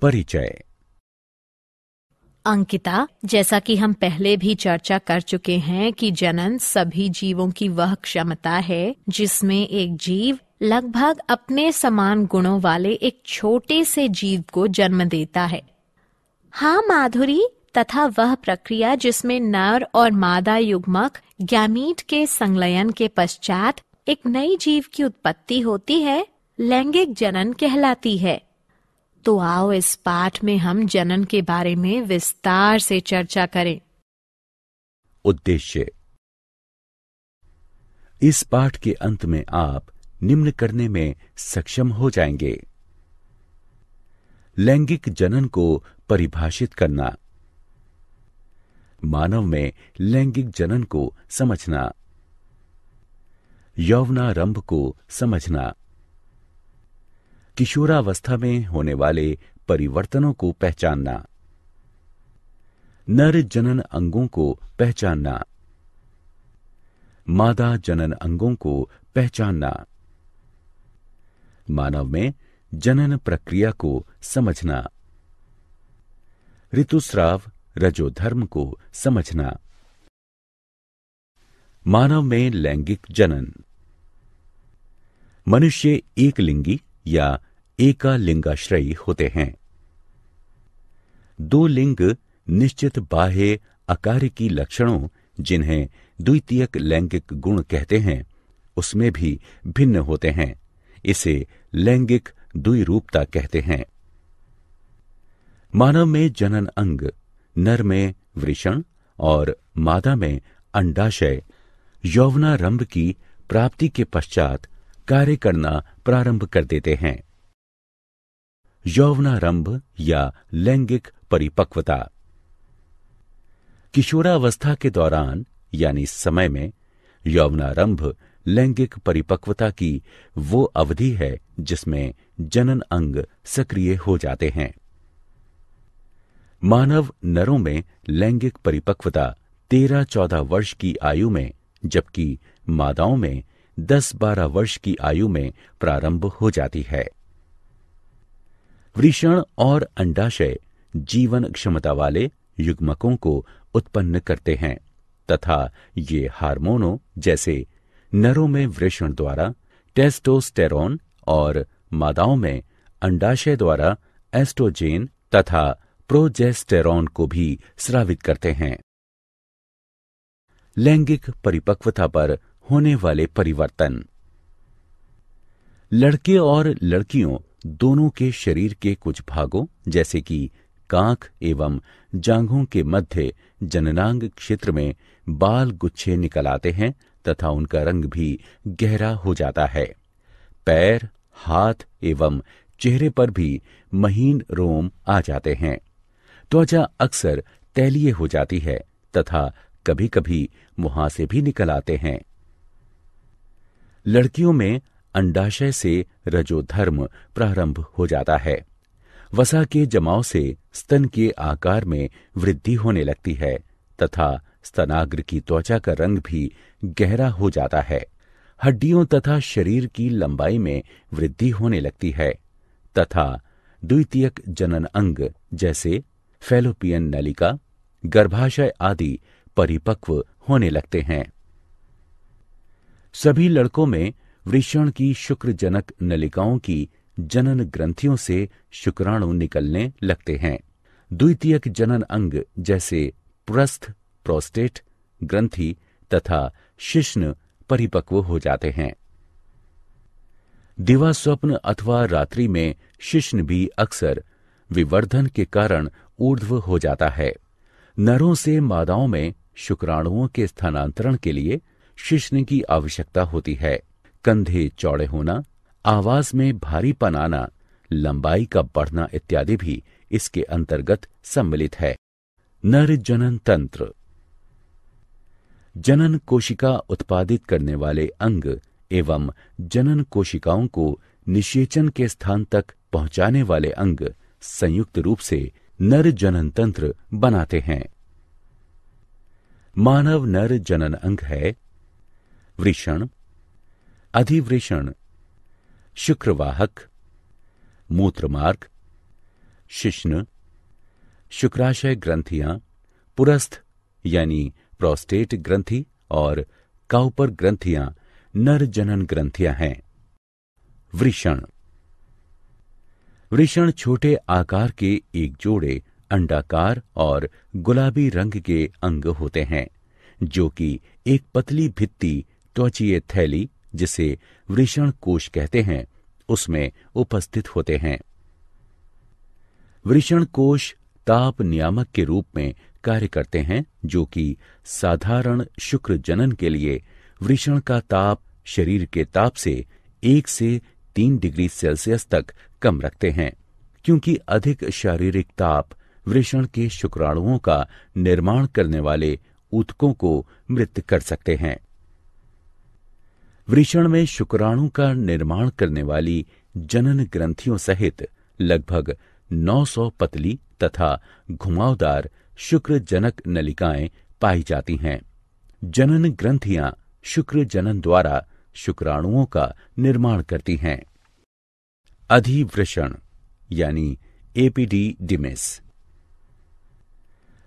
परिचय। अंकिता, जैसा कि हम पहले भी चर्चा कर चुके हैं कि जनन सभी जीवों की वह क्षमता है जिसमें एक जीव लगभग अपने समान गुणों वाले एक छोटे से जीव को जन्म देता है। हाँ माधुरी, तथा वह प्रक्रिया जिसमें नर और मादा युग्मक गैमीट के संलयन के पश्चात एक नई जीव की उत्पत्ति होती है, लैंगिक जनन कहलाती है। तो आओ इस पाठ में हम जनन के बारे में विस्तार से चर्चा करें। उद्देश्य। इस पाठ के अंत में आप निम्न करने में सक्षम हो जाएंगे: लैंगिक जनन को परिभाषित करना, मानव में लैंगिक जनन को समझना, यौवनारंभ को समझना, किशोरावस्था में होने वाले परिवर्तनों को पहचानना, नर जनन अंगों को पहचानना, मादा जनन अंगों को पहचानना, मानव में जनन प्रक्रिया को समझना, ऋतुस्राव रजोधर्म को समझना। मानव में लैंगिक जनन। मनुष्य एक लिंगी या एकालिंगाश्रयी होते हैं। दो लिंग निश्चित बाह्य अकार्यकी लक्षणों, जिन्हें द्वितीयक लैंगिक गुण कहते हैं, उसमें भी भिन्न होते हैं। इसे लैंगिक द्विरूपता कहते हैं। मानव में जनन अंग नर में वृषण और मादा में अंडाशय यौवनारंभ की प्राप्ति के पश्चात कार्य करना प्रारंभ कर देते हैं। यौवनारंभ या लैंगिक परिपक्वता। किशोरावस्था के दौरान यानी समय में यौवनारंभ लैंगिक परिपक्वता की वो अवधि है जिसमें जनन अंग सक्रिय हो जाते हैं। मानव नरों में लैंगिक परिपक्वता 13-14 वर्ष की आयु में, जबकि मादाओं में 10-12 वर्ष की आयु में प्रारंभ हो जाती है। वृषण और अंडाशय जीवन क्षमता वाले युग्मकों को उत्पन्न करते हैं तथा ये हार्मोनों जैसे नरों में वृषण द्वारा टेस्टोस्टेरोन और मादाओं में अंडाशय द्वारा एस्ट्रोजेन तथा प्रोजेस्टेरोन को भी स्रावित करते हैं। लैंगिक परिपक्वता पर होने वाले परिवर्तन। लड़के और लड़कियों दोनों के शरीर के कुछ भागों जैसे कि कांख एवं जांघों के मध्य जननांग क्षेत्र में बाल गुच्छे निकल आते हैं तथा उनका रंग भी गहरा हो जाता है। पैर, हाथ एवं चेहरे पर भी महीन रोम आ जाते हैं। त्वचा अक्सर तैलीय हो जाती है तथा कभी-कभी मुहासे भी निकल आते हैं। लड़कियों में अंडाशय से रजोधर्म प्रारंभ हो जाता है। वसा के जमाव से स्तन के आकार में वृद्धि होने लगती है तथा स्तनाग्र की त्वचा का रंग भी गहरा हो जाता है। हड्डियों तथा शरीर की लंबाई में वृद्धि होने लगती है तथा द्वितीयक जनन अंग जैसे फैलोपियन नलिका, गर्भाशय आदि परिपक्व होने लगते हैं। सभी लड़कों में वृषण की शुक्रजनक नलिकाओं की जनन ग्रंथियों से शुक्राणु निकलने लगते हैं। द्वितीयक जनन अंग जैसे प्रस्थ, प्रोस्टेट ग्रंथि तथा शिश्न परिपक्व हो जाते हैं। दिवा स्वप्न अथवा रात्रि में शिश्न भी अक्सर विवर्धन के कारण ऊर्ध्व हो जाता है। नरों से मादाओं में शुक्राणुओं के स्थानांतरण के लिए शिश्न की आवश्यकता होती है। कंधे चौड़े होना, आवाज में भारीपन आना, लंबाई का बढ़ना इत्यादि भी इसके अंतर्गत सम्मिलित है। नर जनन तंत्र। जनन कोशिका उत्पादित करने वाले अंग एवं जनन कोशिकाओं को निषेचन के स्थान तक पहुंचाने वाले अंग संयुक्त रूप से नर जनन तंत्र बनाते हैं। मानव नर जनन अंग है वृषण, अधिवृषण, शुक्रवाहक, मूत्रमार्ग, शिश्न, शुक्राशय ग्रंथियां, पुरस्थ यानी प्रोस्टेट ग्रंथि और काउपर ग्रंथियां नर जनन ग्रंथियां हैं। वृषण, वृषण छोटे आकार के एक जोड़े अंडाकार और गुलाबी रंग के अंग होते हैं, जो कि एक पतली भित्ति त्वचीय थैली, जिसे वृषण कोश कहते हैं, उसमें उपस्थित होते हैं। वृषण कोश ताप नियामक के रूप में कार्य करते हैं, जो कि साधारण शुक्र जनन के लिए वृषण का ताप शरीर के ताप से 1 से 3 डिग्री सेल्सियस तक कम रखते हैं, क्योंकि अधिक शारीरिक ताप वृषण के शुक्राणुओं का निर्माण करने वाले ऊतकों को मृत कर सकते हैं। वृषण में शुक्राणु का निर्माण करने वाली जनन ग्रंथियों सहित लगभग 900 पतली तथा घुमावदार शुक्र जनक नलिकाएं पाई जाती हैं। जनन ग्रंथियां शुक्र जनन द्वारा शुक्राणुओं का निर्माण करती हैं। अधिवृषण यानी एपिडिडिमिस।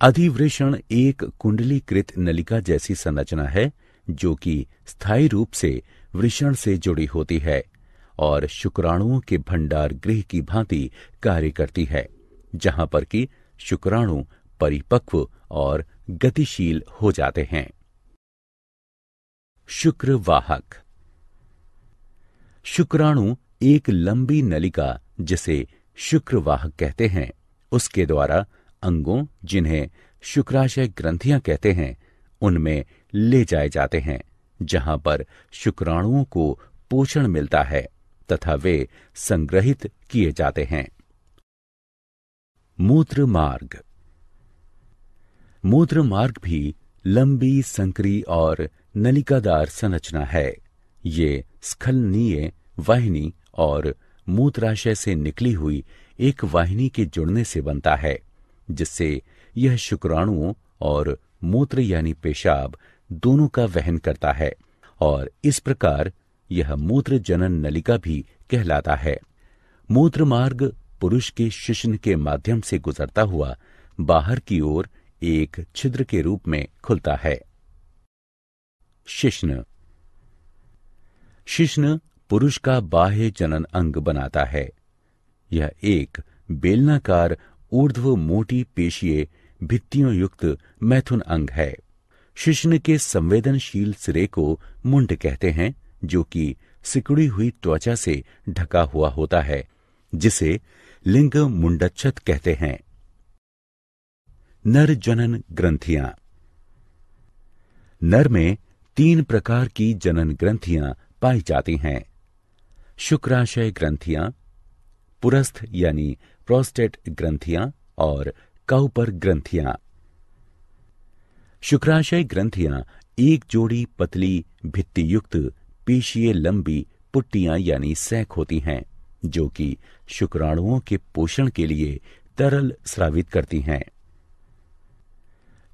अधिवृषण एक कुंडलीकृत नलिका जैसी संरचना है, जो कि स्थायी रूप से वृषण से जुड़ी होती है और शुक्राणुओं के भंडार गृह की भांति कार्य करती है, जहां पर कि शुक्राणु परिपक्व और गतिशील हो जाते हैं। शुक्रवाहक। शुक्राणु एक लंबी नलिका, जिसे शुक्रवाहक कहते हैं, उसके द्वारा अंगों, जिन्हें शुक्राशय ग्रंथियां कहते हैं, उनमें ले जाए जाते हैं, जहां पर शुक्राणुओं को पोषण मिलता है तथा वे संग्रहित किए जाते हैं। मूत्र मार्ग। मूत्र मार्ग भी लंबी, संकरी और नलिकादार संरचना है। ये स्खलनीय वाहिनी और मूत्राशय से निकली हुई एक वाहिनी के जुड़ने से बनता है, जिससे यह शुक्राणुओं और मूत्र यानी पेशाब दोनों का वहन करता है, और इस प्रकार यह मूत्र जनन नलिका भी कहलाता है। मूत्र मार्ग पुरुष के शिश्न के माध्यम से गुजरता हुआ बाहर की ओर एक छिद्र के रूप में खुलता है। शिश्न। शिश्न पुरुष का बाह्य जनन अंग बनाता है। यह एक बेलनाकार ऊर्ध्व मोटी पेशीय भित्तियों युक्त मैथुन अंग है। शिश्न के संवेदनशील सिरे को मुंड कहते हैं, जो कि सिकुड़ी हुई त्वचा से ढका हुआ होता है, जिसे लिंग मुंडच्छत कहते हैं। नर जनन ग्रंथियां। नर में 3 प्रकार की जनन ग्रंथियां पाई जाती हैं। शुक्राशय ग्रंथियां, पुरस्थ यानी प्रोस्टेट ग्रंथियां और काउपर ग्रंथियां। शुक्राशय ग्रंथियां एक जोड़ी पतली भित्ति युक्त पेशीय लंबी पुट्टियां यानी सैक होती हैं, जो कि शुक्राणुओं के पोषण के लिए तरल स्रावित करती हैं।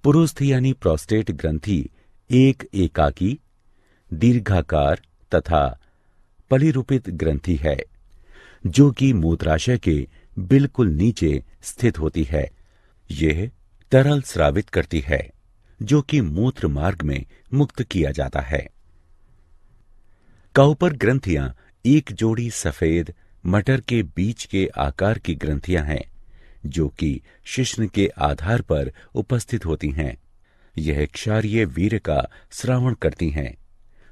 पुरुस्थ यानी प्रोस्टेट ग्रंथि एक एकाकी, दीर्घाकार तथा पलिरूपित ग्रंथि है, जो कि मूत्राशय के बिल्कुल नीचे स्थित होती है। यह तरल स्रावित करती है, जो कि मूत्र मार्ग में मुक्त किया जाता है। काउपर ग्रंथियां एक जोड़ी सफेद मटर के बीज के आकार की ग्रंथियां हैं, जो कि शिश्न के आधार पर उपस्थित होती हैं। यह क्षारीय वीर्य का स्रावण करती हैं,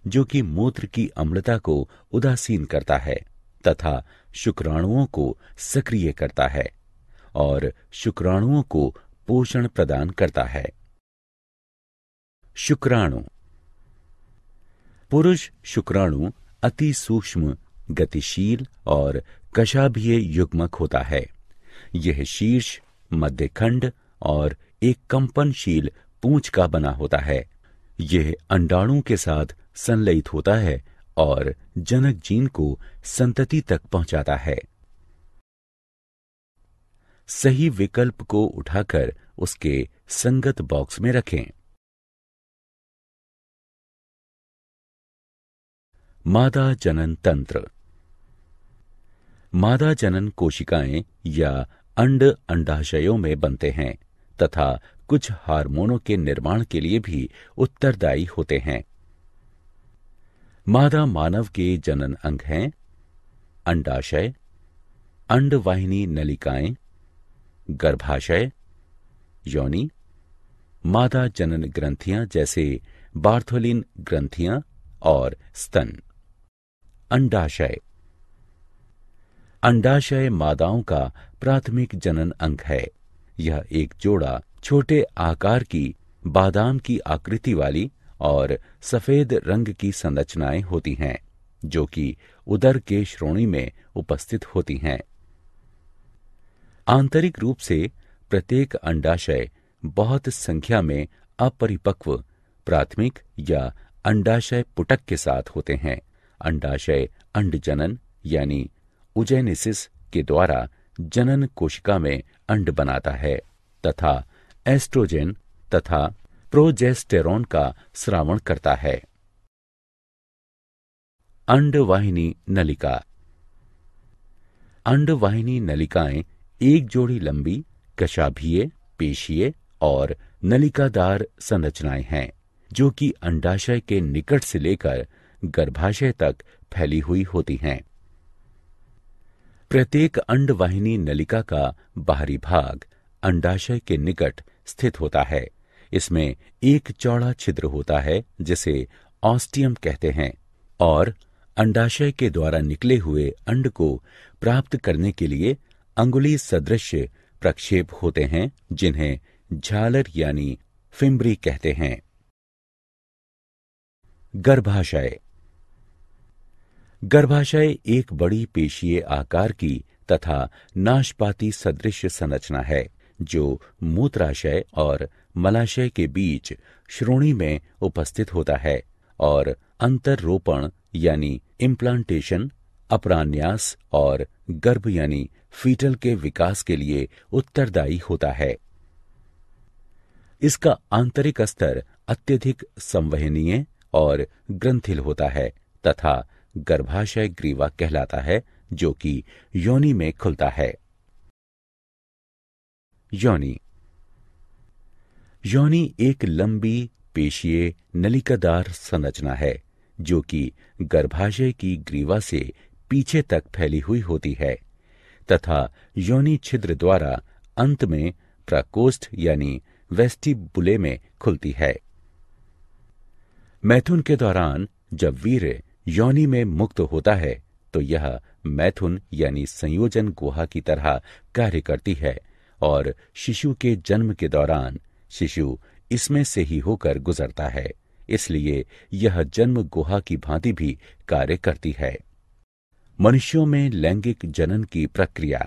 जो कि मूत्र की अम्लता को उदासीन करता है तथा शुक्राणुओं को सक्रिय करता है और शुक्राणुओं को पोषण प्रदान करता है। शुक्राणु। पुरुष शुक्राणु अति सूक्ष्म, गतिशील और कशाभीय युग्मक होता है। यह शीर्ष, मध्यखंड और एक कंपनशील पूंछ का बना होता है। यह अंडाणु के साथ संलयित होता है और जनक जीन को संतति तक पहुंचाता है। सही विकल्प को उठाकर उसके संगत बॉक्स में रखें। मादा जनन तंत्र। मादा जनन कोशिकाएं या अंड अंडाशयों में बनते हैं तथा कुछ हार्मोनों के निर्माण के लिए भी उत्तरदायी होते हैं। मादा मानव के जनन अंग हैं अंडाशय, अंडवाहिनी नलिकाएं, गर्भाशय, योनि, मादा जनन ग्रंथियां जैसे बार्थोलिन ग्रंथियां और स्तन। अंडाशय। अंडाशय मादाओं का प्राथमिक जनन अंग है। यह एक जोड़ा छोटे आकार की बादाम की आकृति वाली और सफेद रंग की संरचनाएं होती हैं, जो कि उदर के श्रोणि में उपस्थित होती हैं। आंतरिक रूप से प्रत्येक अंडाशय बहुत संख्या में अपरिपक्व प्राथमिक या अंडाशय पुटक के साथ होते हैं। अंडाशय अंडजनन यानी उजेनेसिस के द्वारा जनन कोशिका में अंड बनाता है तथा एस्ट्रोजेन तथा प्रोजेस्टेरोन का स्रावण करता है। अंडवाहिनी नलिका। अंडवाहिनी नलिकाएं एक जोड़ी लंबी कशाभीय, पेशीय और नलिकादार संरचनाएं हैं, जो कि अंडाशय के निकट से लेकर गर्भाशय तक फैली हुई होती हैं। प्रत्येक अंडवाहिनी नलिका का बाहरी भाग अंडाशय के निकट स्थित होता है। इसमें एक चौड़ा छिद्र होता है जिसे ऑस्टियम कहते हैं और अंडाशय के द्वारा निकले हुए अंड को प्राप्त करने के लिए अंगुली सदृश प्रक्षेप होते हैं, जिन्हें झालर यानी फिम्बरी कहते हैं। गर्भाशय। गर्भाशय एक बड़ी पेशीय आकार की तथा नाशपाती सदृश संरचना है, जो मूत्राशय और मलाशय के बीच श्रोणि में उपस्थित होता है और अंतररोपण यानी इम्प्लांटेशन, अपरान्यास और गर्भ यानी फीटल के विकास के लिए उत्तरदायी होता है। इसका आंतरिक स्तर अत्यधिक संवहनीय और ग्रंथिल होता है तथा गर्भाशय ग्रीवा कहलाता है, जो कि योनि में खुलता है। योनि। योनि एक लंबी पेशीय नलिकादार संरचना है, जो कि गर्भाशय की ग्रीवा से पीछे तक फैली हुई होती है तथा योनि छिद्र द्वारा अंत में प्रकोष्ठ यानी वेस्टिबुले में खुलती है। मैथुन के दौरान जब वीर्य योनि में मुक्त होता है तो यह मैथुन यानी संयोजन गुहा की तरह कार्य करती है और शिशु के जन्म के दौरान शिशु इसमें से ही होकर गुजरता है, इसलिए यह जन्म गुहा की भांति भी कार्य करती है। मनुष्यों में लैंगिक जनन की प्रक्रिया।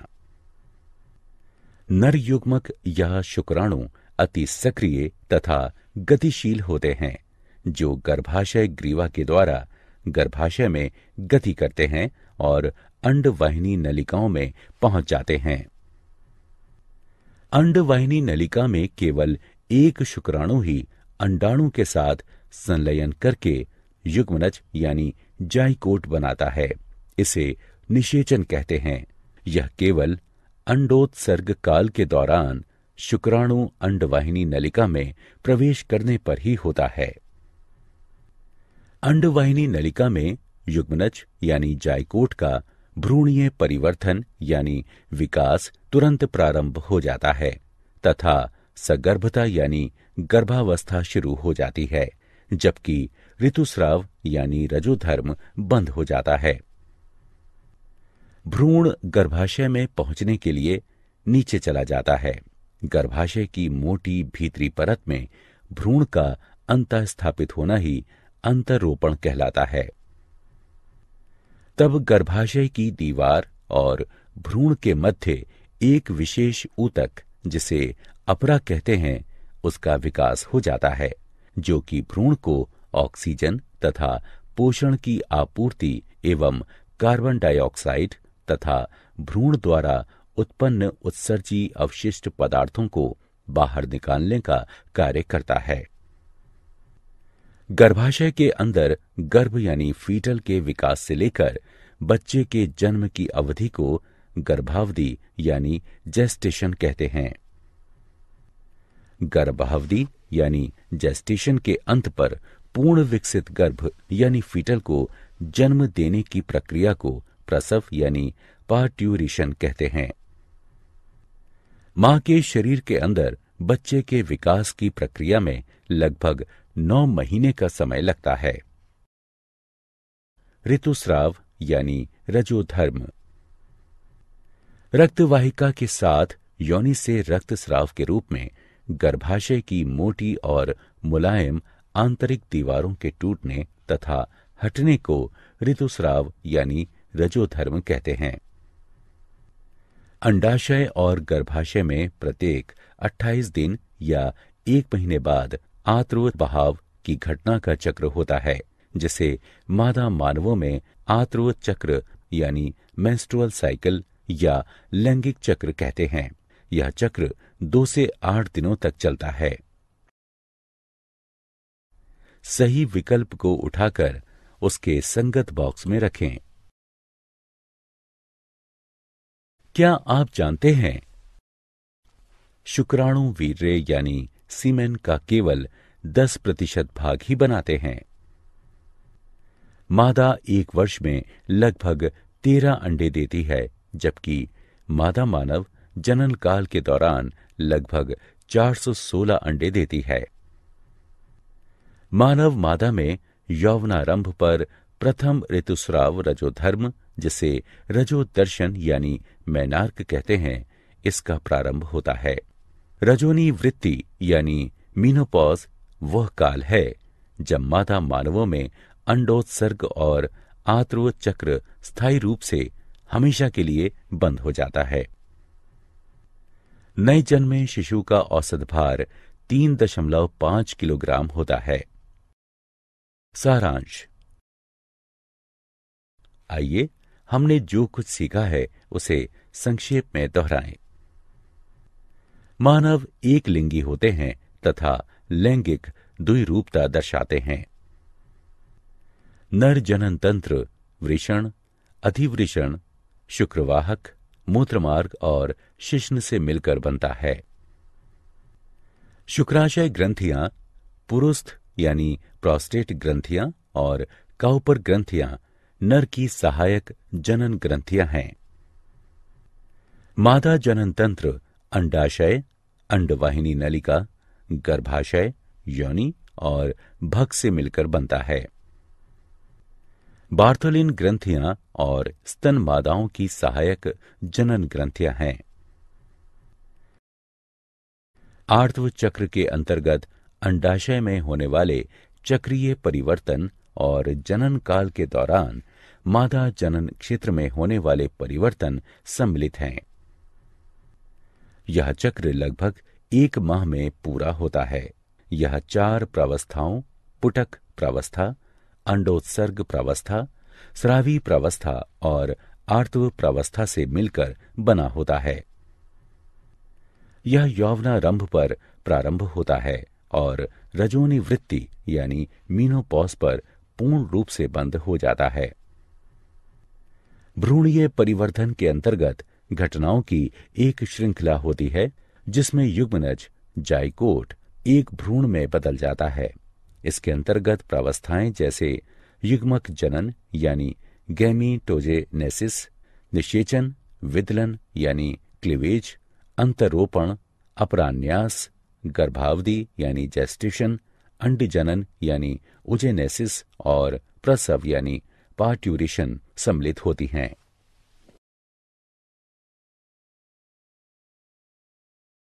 नर युग्मक या शुक्राणु अति सक्रिय तथा गतिशील होते हैं, जो गर्भाशय ग्रीवा के द्वारा गर्भाशय में गति करते हैं और अंडवाहिनी नलिकाओं में पहुंच जाते हैं। अंडवाहिनी नलिका में केवल एक शुक्राणु ही अंडाणु के साथ संलयन करके युग्मनज यानी जाइकोट बनाता है। इसे निषेचन कहते हैं। यह केवल अंडोत्सर्ग काल के दौरान शुक्राणु अंडवाहिनी नलिका में प्रवेश करने पर ही होता है। अंडवाहिनी नलिका में युग्मनज यानी जाइकोट का भ्रूणीय परिवर्तन यानी विकास तुरंत प्रारंभ हो जाता है तथा सगर्भता यानी गर्भावस्था शुरू हो जाती है, जबकि ऋतुस्राव यानी रजोधर्म बंद हो जाता है। भ्रूण गर्भाशय में पहुंचने के लिए नीचे चला जाता है। गर्भाशय की मोटी भीतरी परत में भ्रूण का अंतः स्थापित होना ही अंतरोपण कहलाता है। तब गर्भाशय की दीवार और भ्रूण के मध्य एक विशेष ऊतक, जिसे अपरा कहते हैं, उसका विकास हो जाता है, जो कि भ्रूण को ऑक्सीजन तथा पोषण की आपूर्ति एवं कार्बन डाइऑक्साइड तथा भ्रूण द्वारा उत्पन्न उत्सर्जी अवशिष्ट पदार्थों को बाहर निकालने का कार्य करता है। गर्भाशय के अंदर गर्भ यानी फीटल के विकास से लेकर बच्चे के जन्म की अवधि को गर्भावधि यानी जेस्टेशन कहते हैं। गर्भावधि यानी जेस्टेशन के अंत पर पूर्ण विकसित गर्भ यानी फीटल को जन्म देने की प्रक्रिया को प्रसव यानी पार्ट्यूरेशन कहते हैं। मां के शरीर के अंदर बच्चे के विकास की प्रक्रिया में लगभग 9 महीने का समय लगता है। ऋतुस्राव यानी रजोधर्म। रक्तवाहिका के साथ योनि से रक्तस्राव के रूप में गर्भाशय की मोटी और मुलायम आंतरिक दीवारों के टूटने तथा हटने को ऋतुस्राव यानी रजोधर्म कहते हैं। अंडाशय और गर्भाशय में प्रत्येक 28 दिन या 1 महीने बाद आत्व बहाव की घटना का चक्र होता है, जिसे मादा मानवों में आत्व चक्र यानी मेंस्ट्रुअल साइकिल या लैंगिक चक्र कहते हैं। यह चक्र 2 से 8 दिनों तक चलता है। सही विकल्प को उठाकर उसके संगत बॉक्स में रखें। क्या आप जानते हैं शुक्राणु वीर्य यानी सीमेन का केवल 10% भाग ही बनाते हैं। मादा 1 वर्ष में लगभग 13 अंडे देती है, जबकि मादा मानव जनन काल के दौरान लगभग 416 अंडे देती है। मानव मादा में यौवनारंभ पर प्रथम ऋतुस्राव रजोधर्म, जिसे रजोदर्शन यानी मैनार्क कहते हैं, इसका प्रारंभ होता है। रजोनी वृत्ति यानी मीनोपॉज वह काल है जब मादा मानवों में अंडोत्सर्ग और आत्व चक्र स्थायी रूप से हमेशा के लिए बंद हो जाता है। नए जन्मे शिशु का औसत भार 3.5 किलोग्राम होता है। सारांश। आइए हमने जो कुछ सीखा है उसे संक्षेप में दोहराएं। मानव एक लिंगी होते हैं तथा लैंगिक द्विरूपता दर्शाते हैं। नर जनन तंत्र वृषण, अधिवृषण, शुक्रवाहक, मूत्रमार्ग और शिश्न से मिलकर बनता है। शुक्राशय ग्रंथियां पुरुस्थ यानी प्रोस्टेट ग्रंथियां और काउपर ग्रंथियां नर की सहायक जनन ग्रंथियां हैं। मादा जनन तंत्र अंडाशय, अंडवाहिनी नलिका, गर्भाशय, योनि और भग से मिलकर बनता है। बार्थोलिन ग्रंथियां और स्तन मादाओं की सहायक जनन ग्रंथियां हैं। आर्तव चक्र के अंतर्गत अंडाशय में होने वाले चक्रीय परिवर्तन और जनन काल के दौरान मादा जनन क्षेत्र में होने वाले परिवर्तन सम्मिलित हैं। यह चक्र लगभग 1 माह में पूरा होता है। यह 4 प्रावस्थाओं पुटक प्रावस्था, अंडोत्सर्ग प्रावस्था, स्रावी प्रावस्था और आर्तव प्रावस्था से मिलकर बना होता है। यह यौवनारंभ पर प्रारंभ होता है और रजोनी वृत्ति यानी मीनोपॉज पर पूर्ण रूप से बंद हो जाता है। भ्रूणीय परिवर्धन के अंतर्गत घटनाओं की एक श्रृंखला होती है, जिसमें युग्मनज जाइकोट एक भ्रूण में बदल जाता है। इसके अंतर्गत प्रावस्थाएं जैसे युग्मक जनन यानी गैमीटोजेनेसिस, निषेचन, विदलन यानी क्लीवेज, अंतरोपण, अपरान्यास, गर्भावधि यानी जेस्टेशन, अंडजनन यानी उजेनेसिस और प्रसव यानी पार्ट्यूरेशन सम्मिलित होती हैं।